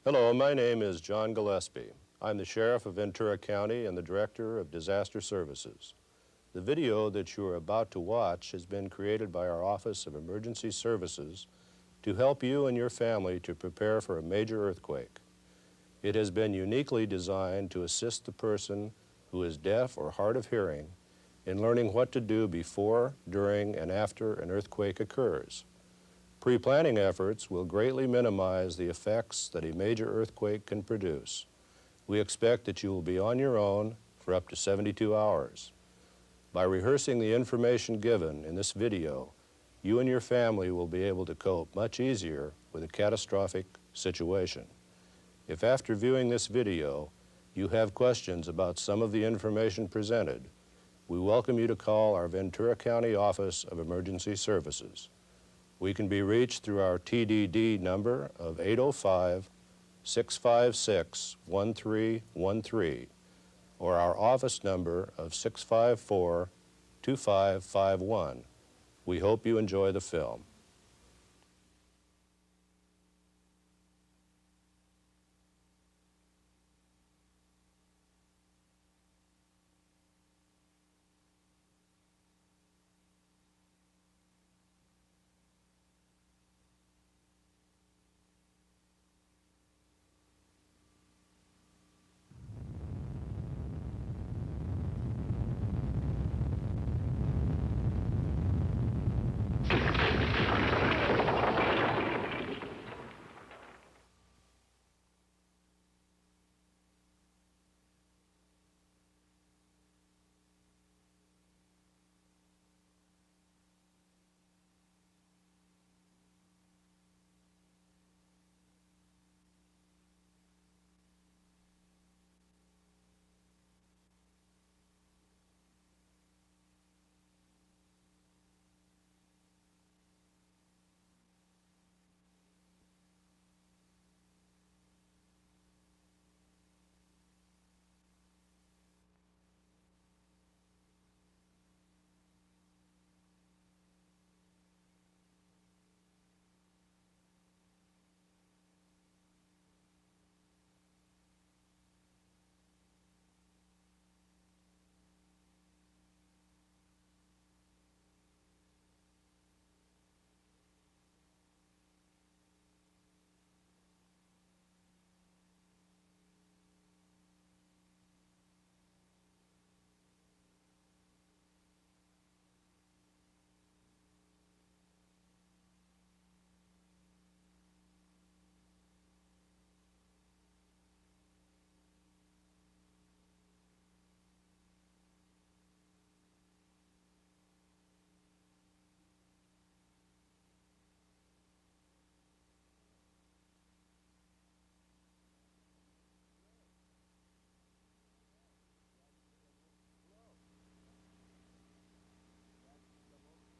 Hello, my name is John Gillespie. I'm the Sheriff of Ventura County and the Director of Disaster Services. The video that you are about to watch has been created by our Office of Emergency Services to help you and your family to prepare for a major earthquake. It has been uniquely designed to assist the person who is deaf or hard of hearing in learning what to do before, during, and after an earthquake occurs. Pre-planning efforts will greatly minimize the effects that a major earthquake can produce. We expect that you will be on your own for up to 72 hours. By rehearsing the information given in this video, you and your family will be able to cope much easier with a catastrophic situation. If after viewing this video you have questions about some of the information presented, we welcome you to call our Ventura County Office of Emergency Services. We can be reached through our TDD number of 805-656-1313 or our office number of 654-2551. We hope you enjoy the film.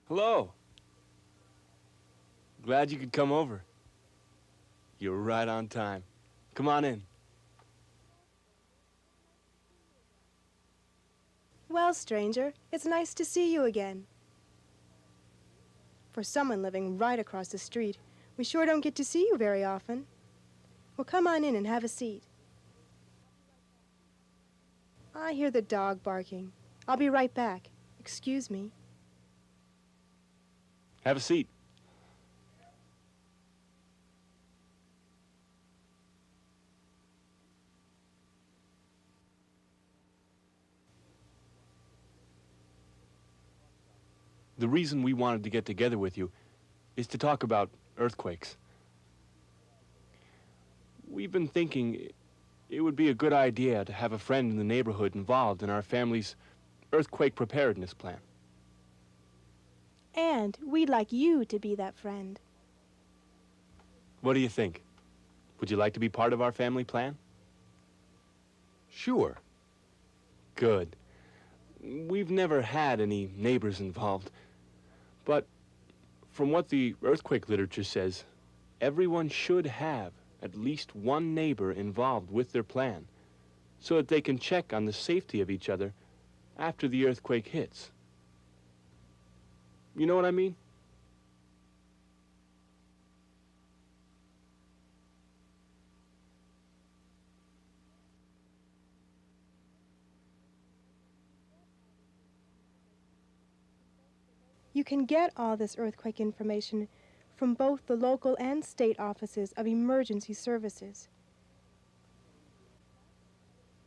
Hello. Glad you could come over. You're right on time. Come on in. Well, stranger, it's nice to see you again. For someone living right across the street, we sure don't get to see you very often. Well, come on in and have a seat. I hear the dog barking. I'll be right back. Excuse me. Have a seat. The reason we wanted to get together with you is to talk about earthquakes. We've been thinking it would be a good idea to have a friend in the neighborhood involved in our family's earthquake preparedness plan. And we'd like you to be that friend. What do you think? Would you like to be part of our family plan? Sure. Good. We've never had any neighbors involved, but from what the earthquake literature says, everyone should have at least one neighbor involved with their plan so that they can check on the safety of each other after the earthquake hits. You know what I mean? You can get all this earthquake information from both the local and state offices of emergency services.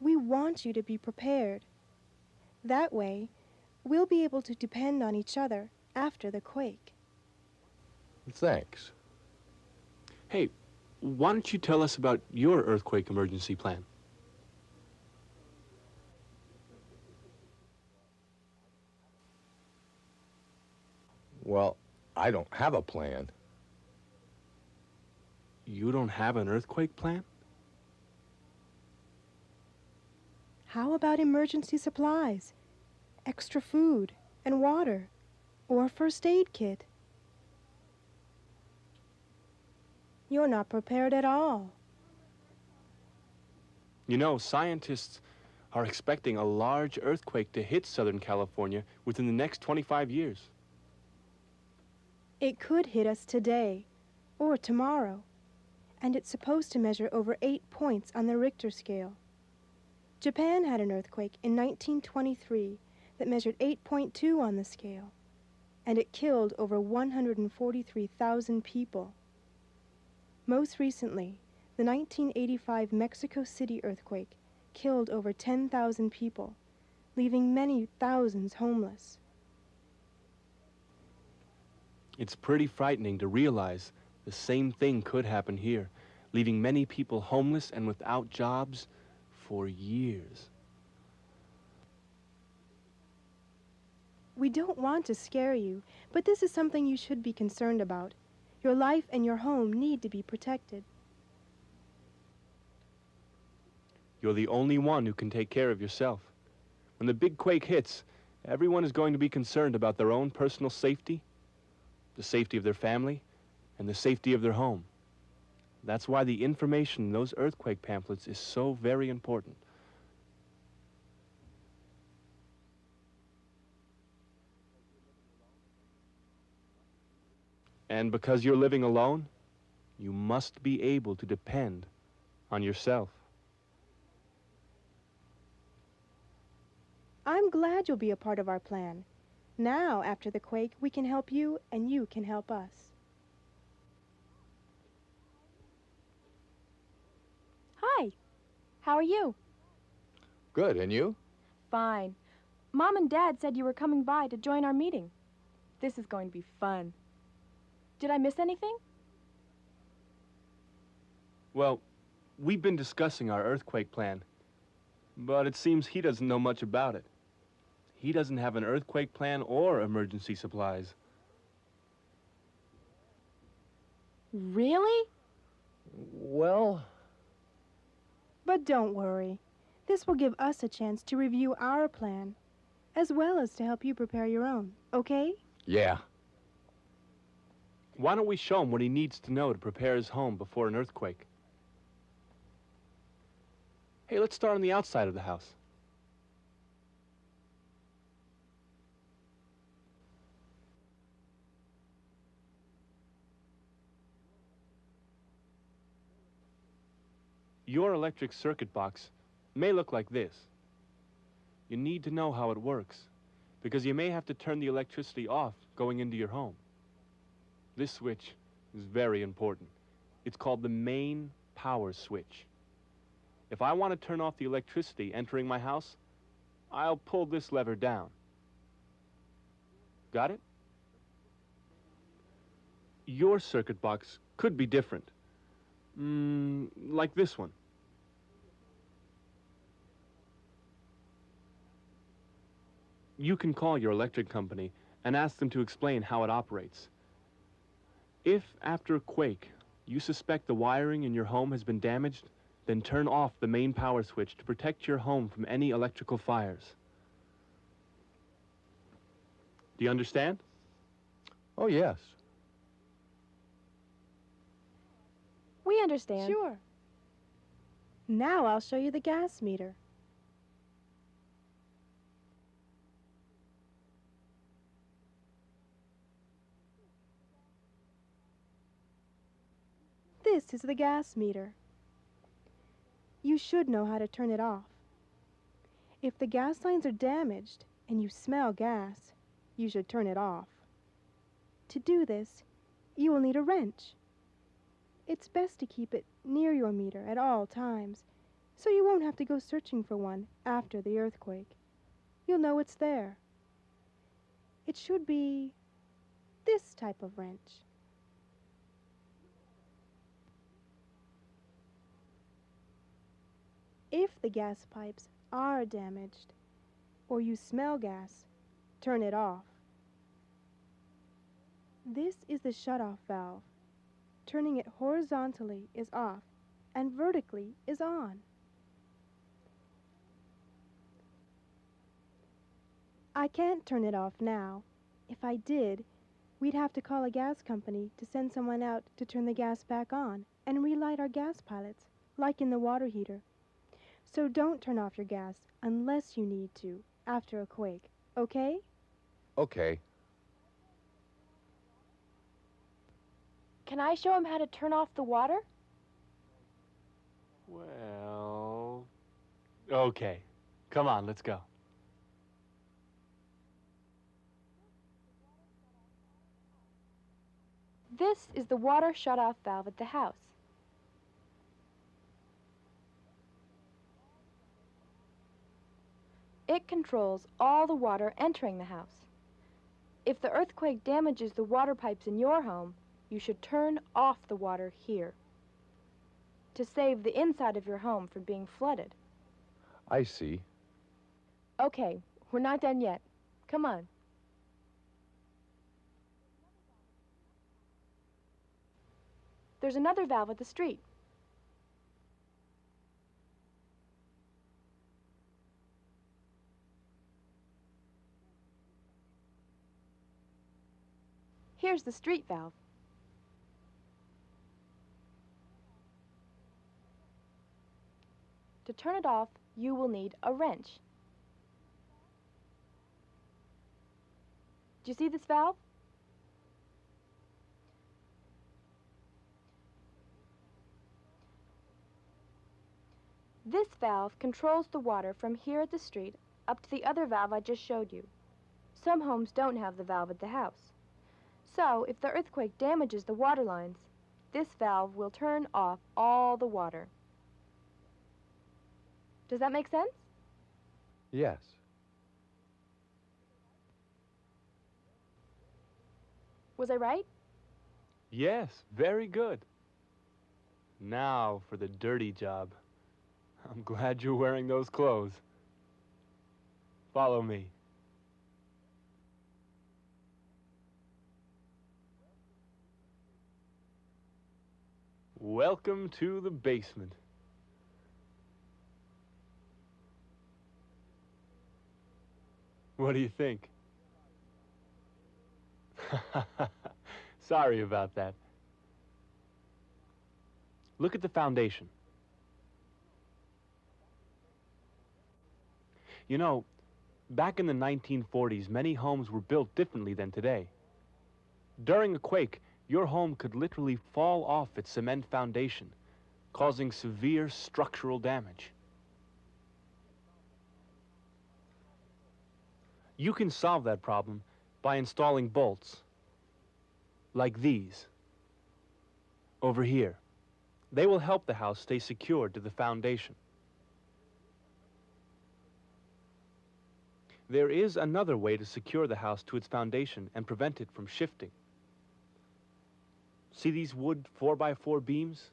We want you to be prepared. That way, we'll be able to depend on each other after the quake. Thanks. Hey, why don't you tell us about your earthquake emergency plan? Well, I don't have a plan. You don't have an earthquake plan? How about emergency supplies, extra food and water, or a first aid kit? You're not prepared at all. You know, scientists are expecting a large earthquake to hit Southern California within the next 25 years. It could hit us today or tomorrow, and it's supposed to measure over 8 points on the Richter scale. Japan had an earthquake in 1923 that measured 8.2 on the scale, and it killed over 143,000 people. Most recently, the 1985 Mexico City earthquake killed over 10,000 people, leaving many thousands homeless. It's pretty frightening to realize the same thing could happen here, leaving many people homeless and without jobs for years. We don't want to scare you, but this is something you should be concerned about. Your life and your home need to be protected. You're the only one who can take care of yourself. When the big quake hits, everyone is going to be concerned about their own personal safety, the safety of their family, and the safety of their home. That's why the information in those earthquake pamphlets is so very important. And because you're living alone, you must be able to depend on yourself. I'm glad you'll be a part of our plan. Now, after the quake, we can help you and you can help us. Hi. How are you? Good, and you? Fine. Mom and Dad said you were coming by to join our meeting. This is going to be fun. Did I miss anything? Well, we've been discussing our earthquake plan, but it seems he doesn't know much about it. He doesn't have an earthquake plan or emergency supplies. Really? Well, But don't worry. This will give us a chance to review our plan, as well as to help you prepare your own, okay? yeah. Why don't we show him what he needs to know to prepare his home before an earthquake? Hey, let's start on the outside of the house. Your electric circuit box may look like this. You need to know how it works, because you may have to turn the electricity off going into your home. This switch is very important. It's called the main power switch. If I want to turn off the electricity entering my house, I'll pull this lever down. Got it? Your circuit box could be different. Like this one. You can call your electric company and ask them to explain how it operates. If, after a quake, you suspect the wiring in your home has been damaged, then turn off the main power switch to protect your home from any electrical fires. Do you understand? Oh, yes. We understand. Sure. Now I'll show you the gas meter. This is the gas meter. You should know how to turn it off. If the gas lines are damaged and you smell gas, you should turn it off. To do this, you will need a wrench. It's best to keep it near your meter at all times, so you won't have to go searching for one after the earthquake. You'll know it's there. It should be this type of wrench. If the gas pipes are damaged, or you smell gas, turn it off. This is the shutoff valve. Turning it horizontally is off, and vertically is on. I can't turn it off now. If I did, we'd have to call a gas company to send someone out to turn the gas back on and relight our gas pilots, like in the water heater. So don't turn off your gas unless you need to after a quake, okay? Okay. Can I show him how to turn off the water? Well, okay. Come on, let's go. This is the water shutoff valve at the house. It controls all the water entering the house. If the earthquake damages the water pipes in your home, you should turn off the water here to save the inside of your home from being flooded. I see. Okay, we're not done yet. Come on. There's another valve at the street. Here's the street valve. To turn it off, you will need a wrench. Do you see this valve? This valve controls the water from here at the street up to the other valve I just showed you. Some homes don't have the valve at the house. So, if the earthquake damages the water lines, this valve will turn off all the water. Does that make sense? Yes. Was I right? Yes, very good. Now for the dirty job. I'm glad you're wearing those clothes. Follow me. Welcome to the basement. What do you think? Sorry about that. Look at the foundation. You know, back in the 1940s, many homes were built differently than today. During a quake, your home could literally fall off its cement foundation, causing severe structural damage. You can solve that problem by installing bolts, like these, over here. They will help the house stay secured to the foundation. There is another way to secure the house to its foundation and prevent it from shifting. See these wood 4x4 beams?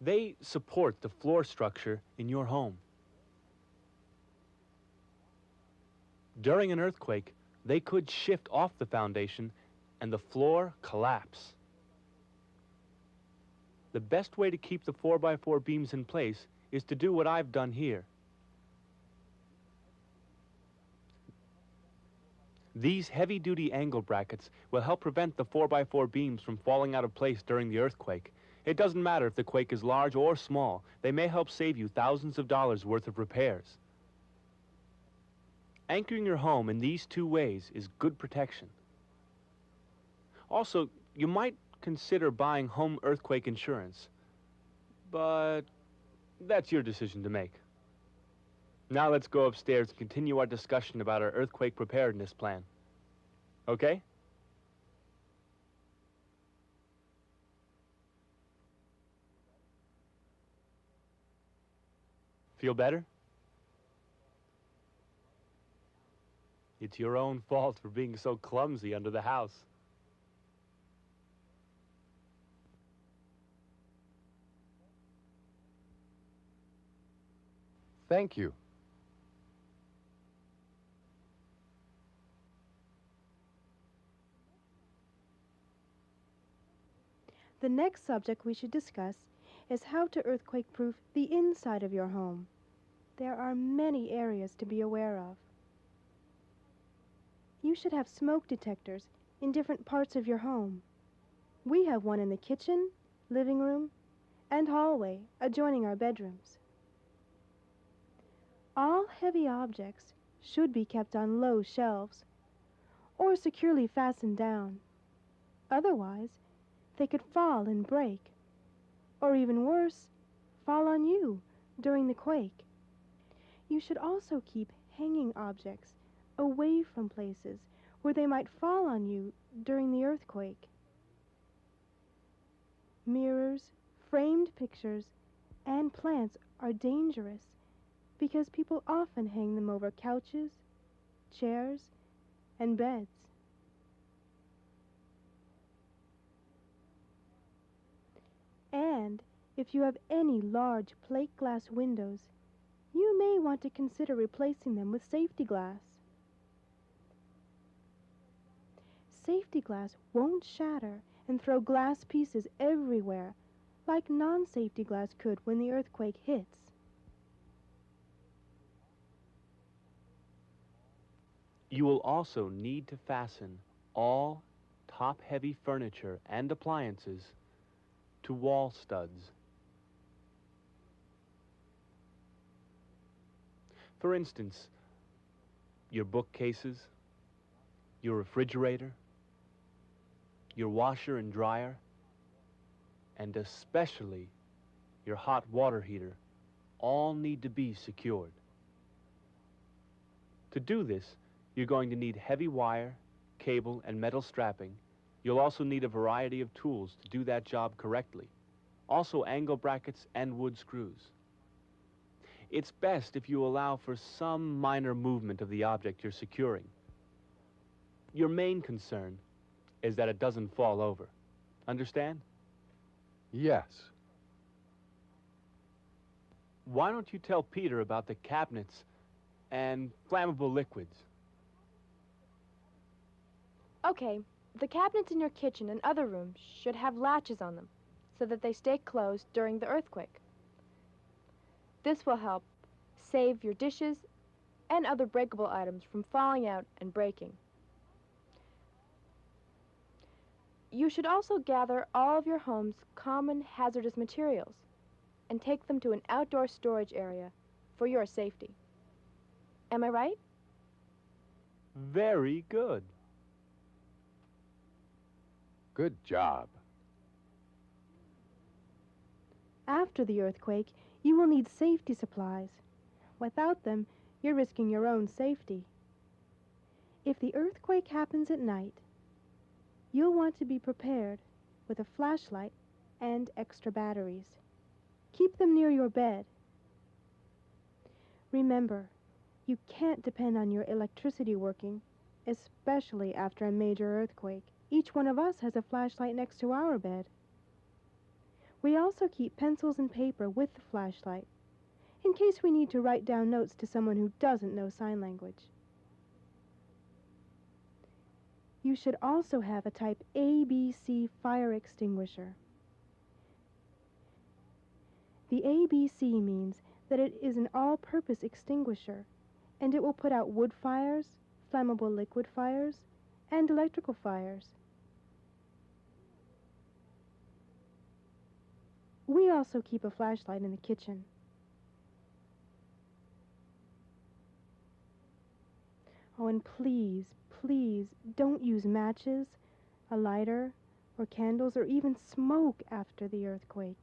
They support the floor structure in your home. During an earthquake, they could shift off the foundation and the floor collapse. The best way to keep the 4x4 beams in place is to do what I've done here. These heavy-duty angle brackets will help prevent the 4x4 beams from falling out of place during the earthquake. It doesn't matter if the quake is large or small. They may help save you thousands of dollars worth of repairs. Anchoring your home in these two ways is good protection. Also, you might consider buying home earthquake insurance, but that's your decision to make. Now let's go upstairs and continue our discussion about our earthquake preparedness plan. Okay? Feel better? It's your own fault for being so clumsy under the house. Thank you. The next subject we should discuss is how to earthquake-proof the inside of your home. There are many areas to be aware of. You should have smoke detectors in different parts of your home. We have one in the kitchen, living room, and hallway adjoining our bedrooms. All heavy objects should be kept on low shelves or securely fastened down. Otherwise, they could fall and break, or even worse, fall on you during the quake. You should also keep hanging objects away from places where they might fall on you during the earthquake. Mirrors, framed pictures, and plants are dangerous because people often hang them over couches, chairs, and beds. And if you have any large plate glass windows, you may want to consider replacing them with safety glass. Safety glass won't shatter and throw glass pieces everywhere like non-safety glass could when the earthquake hits. You will also need to fasten all top-heavy furniture and appliances to wall studs. For instance, your bookcases, your refrigerator, your washer and dryer, and especially your hot water heater all need to be secured. To do this, you're going to need heavy wire, cable, and metal strapping. You'll also need a variety of tools to do that job correctly. Also angle brackets and wood screws. It's best if you allow for some minor movement of the object you're securing. Your main concern is that it doesn't fall over. Understand? Yes. Why don't you tell Peter about the cabinets and flammable liquids? Okay, the cabinets in your kitchen and other rooms should have latches on them so that they stay closed during the earthquake. This will help save your dishes and other breakable items from falling out and breaking. You should also gather all of your home's common hazardous materials and take them to an outdoor storage area for your safety. Am I right? Very good. Good job. After the earthquake, you will need safety supplies. Without them, you're risking your own safety. If the earthquake happens at night, you'll want to be prepared with a flashlight and extra batteries. Keep them near your bed. Remember, you can't depend on your electricity working, especially after a major earthquake. Each one of us has a flashlight next to our bed. We also keep pencils and paper with the flashlight, in case we need to write down notes to someone who doesn't know sign language. You should also have a type ABC fire extinguisher. The ABC means that it is an all-purpose extinguisher, and it will put out wood fires, flammable liquid fires, and electrical fires. We also keep a flashlight in the kitchen. Oh, and please, please, don't use matches, a lighter, or candles, or even smoke after the earthquake.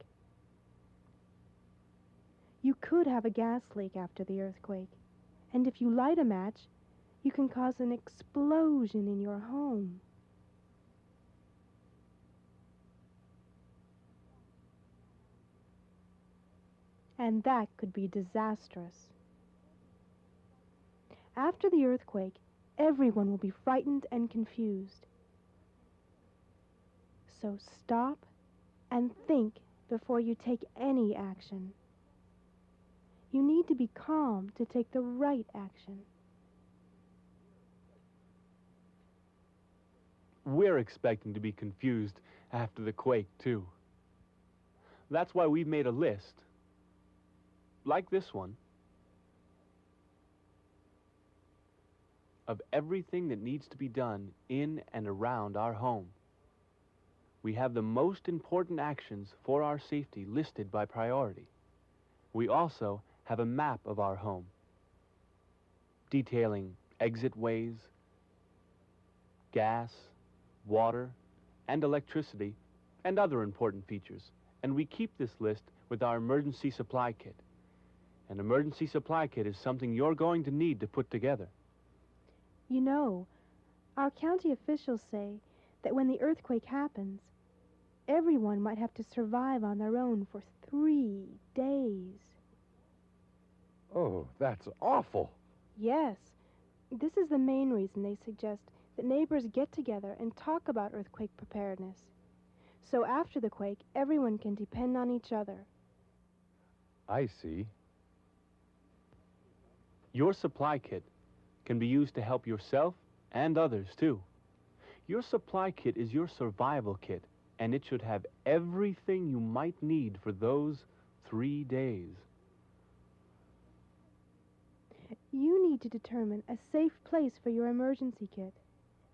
You could have a gas leak after the earthquake, and if you light a match, you can cause an explosion in your home. And that could be disastrous. After the earthquake, everyone will be frightened and confused. So stop and think before you take any action. You need to be calm to take the right action. We're expecting to be confused after the quake, too. That's why we've made a list, like this one, of everything that needs to be done in and around our home. We have the most important actions for our safety listed by priority. We also have a map of our home, detailing exit ways, gas, water, and electricity, and other important features. And we keep this list with our emergency supply kit. An emergency supply kit is something you're going to need to put together. You know, our county officials say that when the earthquake happens, everyone might have to survive on their own for 3 days. Oh, that's awful. Yes, this is the main reason they suggest that neighbors get together and talk about earthquake preparedness. So after the quake, everyone can depend on each other. I see. Your supply kit can be used to help yourself and others, too. Your supply kit is your survival kit, and it should have everything you might need for those 3 days. You need to determine a safe place for your emergency kit,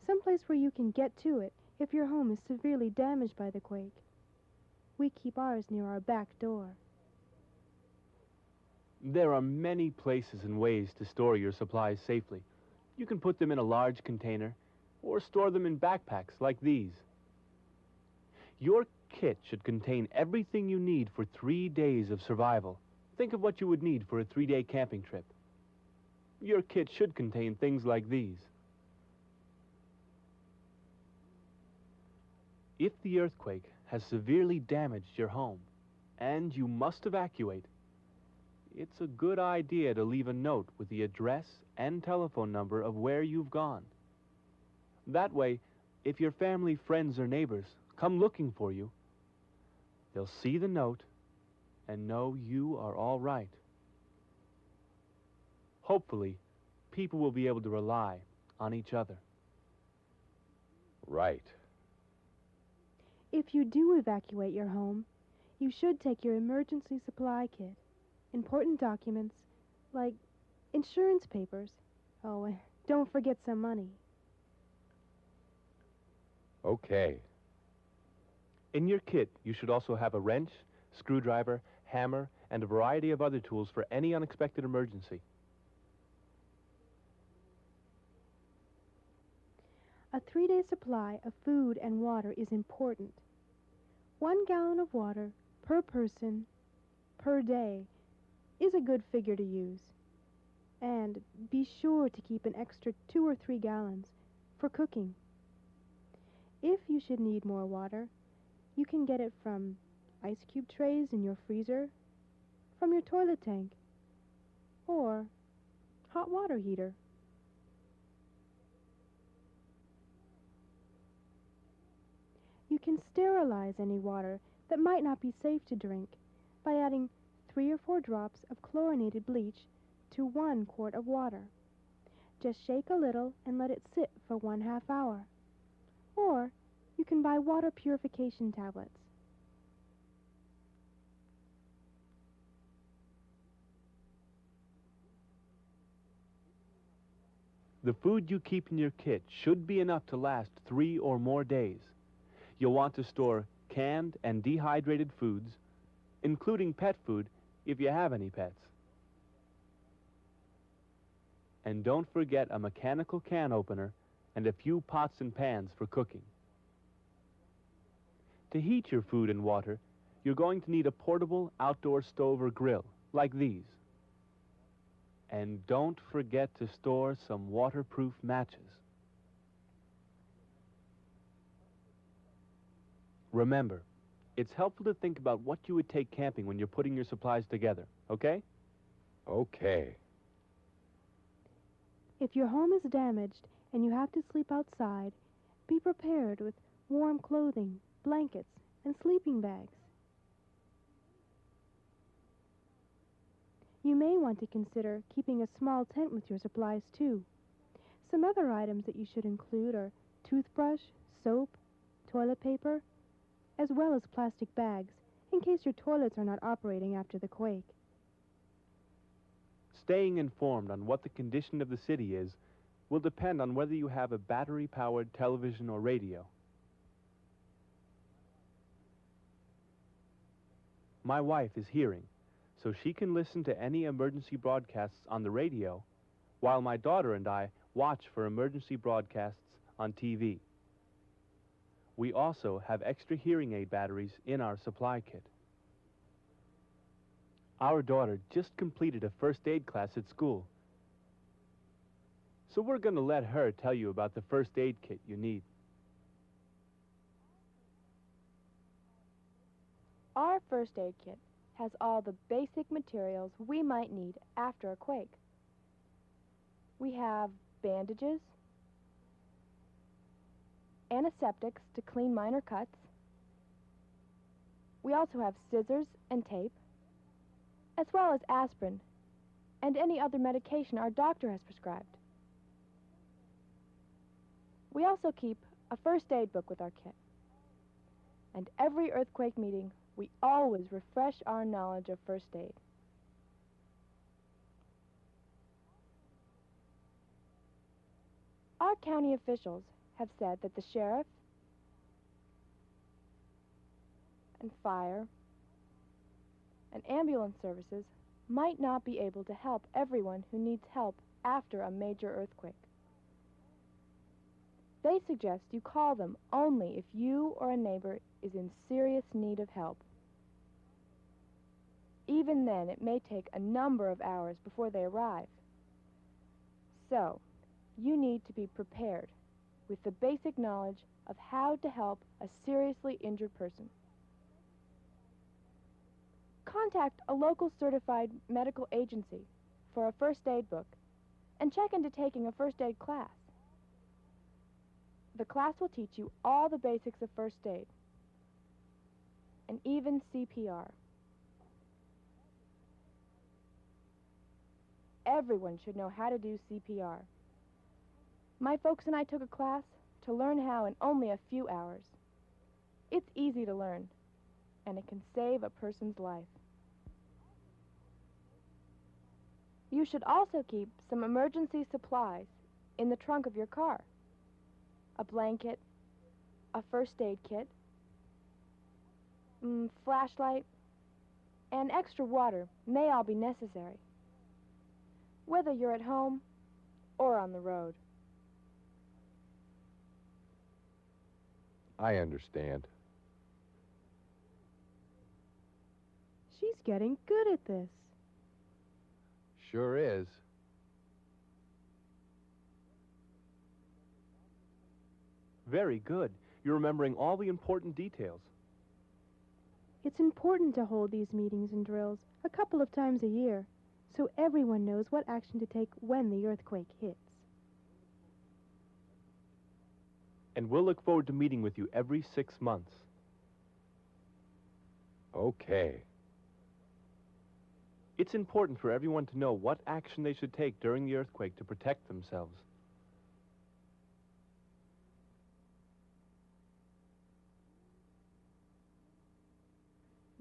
someplace where you can get to it if your home is severely damaged by the quake. We keep ours near our back door. There are many places and ways to store your supplies safely. You can put them in a large container or store them in backpacks like these. Your kit should contain everything you need for 3 days of survival. Think of what you would need for a 3-day camping trip. Your kit should contain things like these. If the earthquake has severely damaged your home and you must evacuate, it's a good idea to leave a note with the address and telephone number of where you've gone. That way, if your family, friends, or neighbors come looking for you, they'll see the note and know you are all right. Hopefully, people will be able to rely on each other. Right. If you do evacuate your home, you should take your emergency supply kit, important documents like insurance papers. Oh, and don't forget some money. Okay. In your kit, you should also have a wrench, screwdriver, hammer, and a variety of other tools for any unexpected emergency. A 3-day supply of food and water is important. 1 gallon of water per person per day is a good figure to use. And be sure to keep an extra 2 or 3 gallons for cooking. If you should need more water, you can get it from ice cube trays in your freezer, from your toilet tank, or hot water heater. You can sterilize any water that might not be safe to drink by adding 3 or 4 drops of chlorinated bleach to 1 quart of water. Just shake a little and let it sit for 1/2 hour. Or you can buy water purification tablets. The food you keep in your kit should be enough to last 3 or more days. You'll want to store canned and dehydrated foods, including pet food if you have any pets. And don't forget a mechanical can opener and a few pots and pans for cooking. To heat your food and water, you're going to need a portable outdoor stove or grill, like these. And don't forget to store some waterproof matches. Remember, it's helpful to think about what you would take camping when you're putting your supplies together, okay? Okay. If your home is damaged and you have to sleep outside, be prepared with warm clothing, blankets, and sleeping bags. You may want to consider keeping a small tent with your supplies too. Some other items that you should include are toothbrush, soap, toilet paper, as well as plastic bags, in case your toilets are not operating after the quake. Staying informed on what the condition of the city is will depend on whether you have a battery-powered television or radio. My wife is hearing, so she can listen to any emergency broadcasts on the radio, while my daughter and I watch for emergency broadcasts on TV. We also have extra hearing aid batteries in our supply kit. Our daughter just completed a first aid class at school, so we're going to let her tell you about the first aid kit you need. Our first aid kit has all the basic materials we might need after a quake. We have bandages, antiseptics to clean minor cuts. We also have scissors and tape, as well as aspirin and any other medication our doctor has prescribed. We also keep a first aid book with our kit. And every earthquake meeting, we always refresh our knowledge of first aid. Our county officials have said that the sheriff and fire and ambulance services might not be able to help everyone who needs help after a major earthquake. They suggest you call them only if you or a neighbor is in serious need of help. Even then, it may take a number of hours before they arrive. So, you need to be prepared with the basic knowledge of how to help a seriously injured person. Contact a local certified medical agency for a first aid book and check into taking a first aid class. The class will teach you all the basics of first aid and even CPR. Everyone should know how to do CPR. My folks and I took a class to learn how in only a few hours. It's easy to learn, and it can save a person's life. You should also keep some emergency supplies in the trunk of your car. A blanket, a first aid kit, flashlight, and extra water may all be necessary, whether you're at home or on the road. I understand. She's getting good at this. Sure is. Very good. You're remembering all the important details. It's important to hold these meetings and drills a couple of times a year, so everyone knows what action to take when the earthquake hits. And we'll look forward to meeting with you every 6 months. Okay. It's important for everyone to know what action they should take during the earthquake to protect themselves.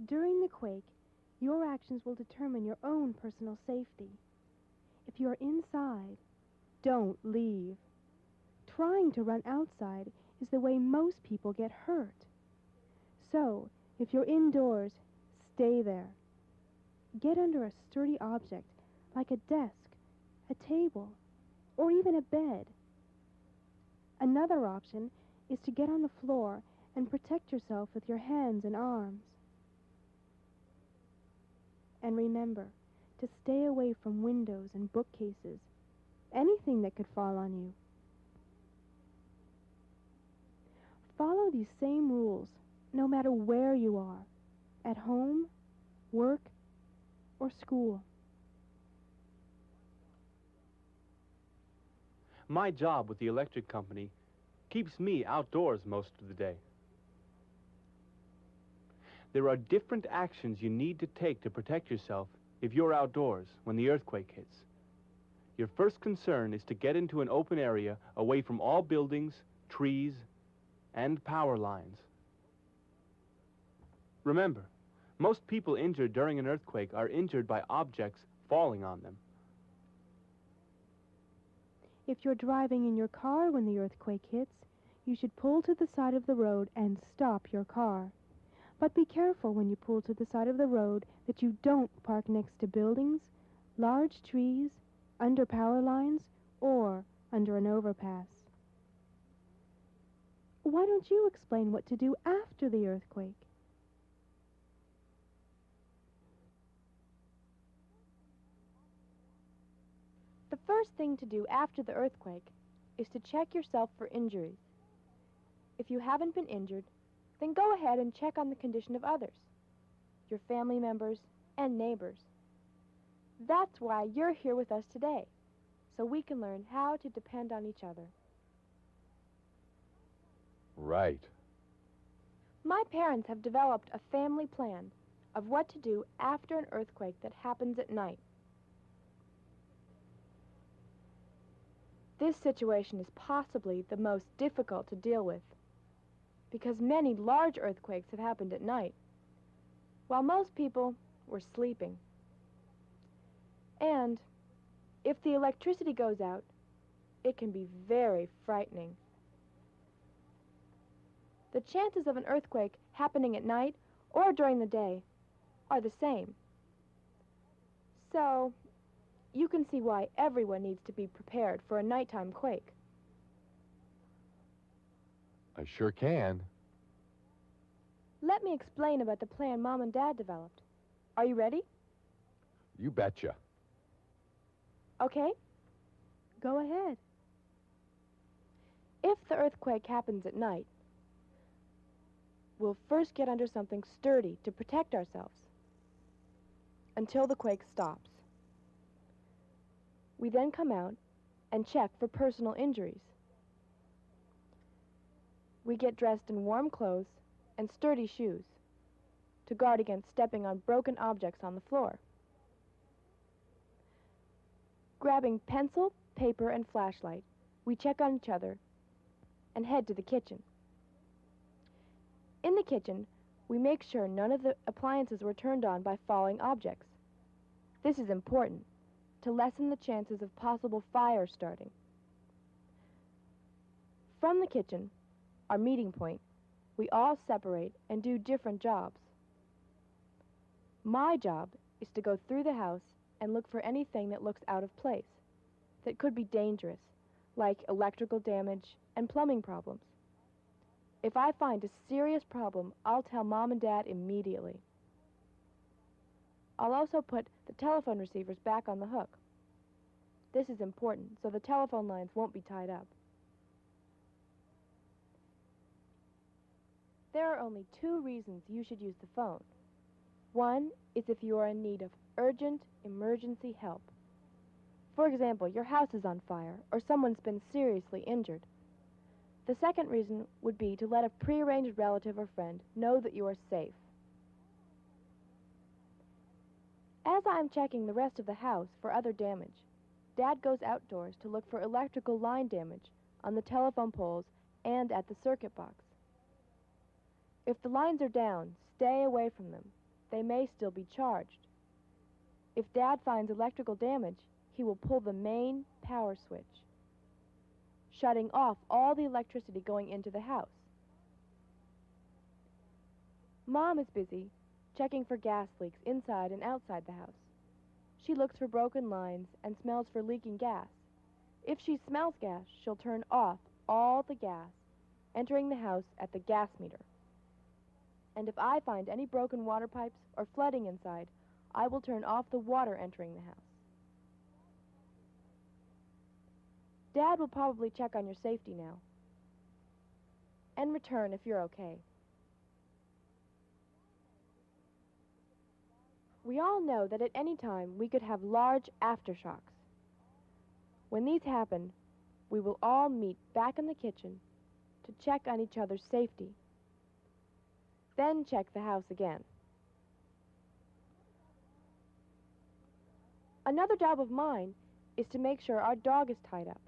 During the quake, your actions will determine your own personal safety. If you're inside, don't leave. Trying to run outside is the way most people get hurt. So, if you're indoors, stay there. Get under a sturdy object, like a desk, a table, or even a bed. Another option is to get on the floor and protect yourself with your hands and arms. And remember, to stay away from windows and bookcases, anything that could fall on you. Follow these same rules no matter where you are, at home, work, or school. My job with the electric company keeps me outdoors most of the day. There are different actions you need to take to protect yourself if you're outdoors when the earthquake hits. Your first concern is to get into an open area away from all buildings, trees, and power lines. Remember, most people injured during an earthquake are injured by objects falling on them. If you're driving in your car when the earthquake hits, you should pull to the side of the road and stop your car. But be careful when you pull to the side of the road that you don't park next to buildings, large trees, under power lines, or under an overpass. Why don't you explain what to do after the earthquake? The first thing to do after the earthquake is to check yourself for injuries. If you haven't been injured, then go ahead and check on the condition of others, your family members and neighbors. That's why you're here with us today, so we can learn how to depend on each other. Right. My parents have developed a family plan of what to do after an earthquake that happens at night. This situation is possibly the most difficult to deal with because many large earthquakes have happened at night, while most people were sleeping. And if the electricity goes out, it can be very frightening. The chances of an earthquake happening at night or during the day are the same. So, you can see why everyone needs to be prepared for a nighttime quake. I sure can. Let me explain about the plan Mom and Dad developed. Are you ready? You betcha. Okay. Go ahead. If the earthquake happens at night, we'll first get under something sturdy to protect ourselves until the quake stops. We then come out and check for personal injuries. We get dressed in warm clothes and sturdy shoes to guard against stepping on broken objects on the floor. Grabbing pencil, paper, and flashlight, we check on each other and head to the kitchen. In the kitchen, we make sure none of the appliances were turned on by falling objects. This is important to lessen the chances of possible fire starting. From the kitchen, our meeting point, we all separate and do different jobs. My job is to go through the house and look for anything that looks out of place, that could be dangerous, like electrical damage and plumbing problems. If I find a serious problem, I'll tell Mom and Dad immediately. I'll also put the telephone receivers back on the hook. This is important, so the telephone lines won't be tied up. There are only 2 reasons you should use the phone. One is if you are in need of urgent emergency help. For example, your house is on fire or someone's been seriously injured. The second reason would be to let a prearranged relative or friend know that you are safe. As I'm checking the rest of the house for other damage, Dad goes outdoors to look for electrical line damage on the telephone poles and at the circuit box. If the lines are down, stay away from them. They may still be charged. If Dad finds electrical damage, he will pull the main power switch, shutting off all the electricity going into the house. Mom is busy checking for gas leaks inside and outside the house. She looks for broken lines and smells for leaking gas. If she smells gas, she'll turn off all the gas entering the house at the gas meter. And if I find any broken water pipes or flooding inside, I will turn off the water entering the house. Dad will probably check on your safety now and return if you're okay. We all know that at any time we could have large aftershocks. When these happen, we will all meet back in the kitchen to check on each other's safety, then check the house again. Another job of mine is to make sure our dog is tied up.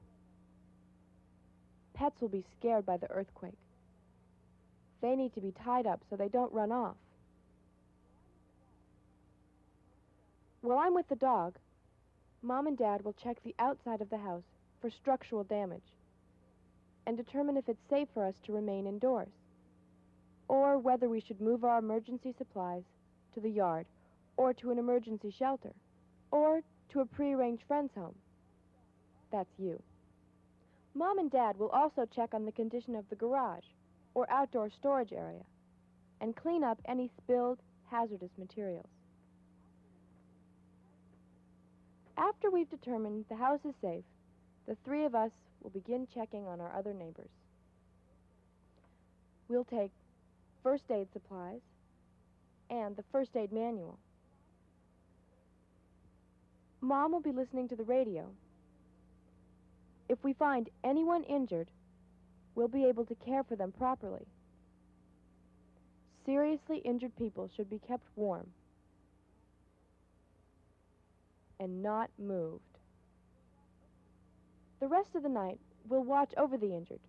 Pets will be scared by the earthquake. They need to be tied up so they don't run off. While I'm with the dog, Mom and Dad will check the outside of the house for structural damage and determine if it's safe for us to remain indoors, or whether we should move our emergency supplies to the yard, or to an emergency shelter, or to a prearranged friend's home. That's you. Mom and Dad will also check on the condition of the garage or outdoor storage area and clean up any spilled, hazardous materials. After we've determined the house is safe, the three of us will begin checking on our other neighbors. We'll take first aid supplies and the first aid manual. Mom will be listening to the radio. If we find anyone injured, we'll be able to care for them properly. Seriously injured people should be kept warm and not moved. The rest of the night, we'll watch over the injured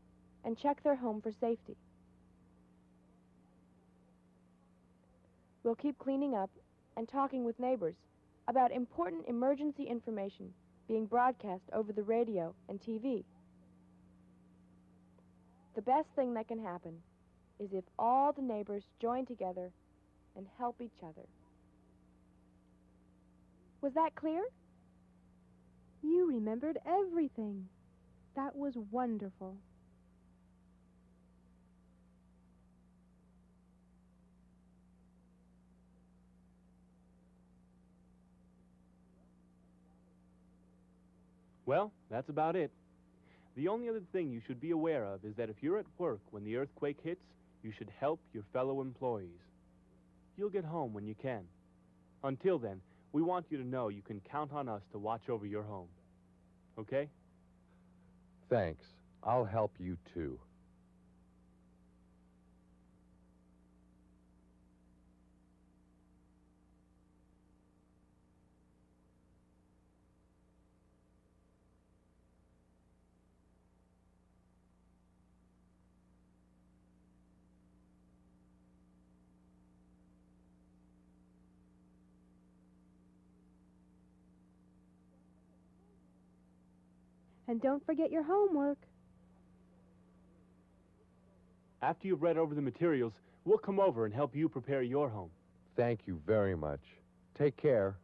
and check their home for safety. We'll keep cleaning up and talking with neighbors about important emergency information being broadcast over the radio and TV. The best thing that can happen is if all the neighbors join together and help each other. Was that clear? You remembered everything. That was wonderful. Well, that's about it. The only other thing you should be aware of is that if you're at work when the earthquake hits, you should help your fellow employees. You'll get home when you can. Until then, we want you to know you can count on us to watch over your home. Okay? Thanks. I'll help you too. And don't forget your homework. After you've read over the materials, we'll come over and help you prepare your home. Thank you very much. Take care.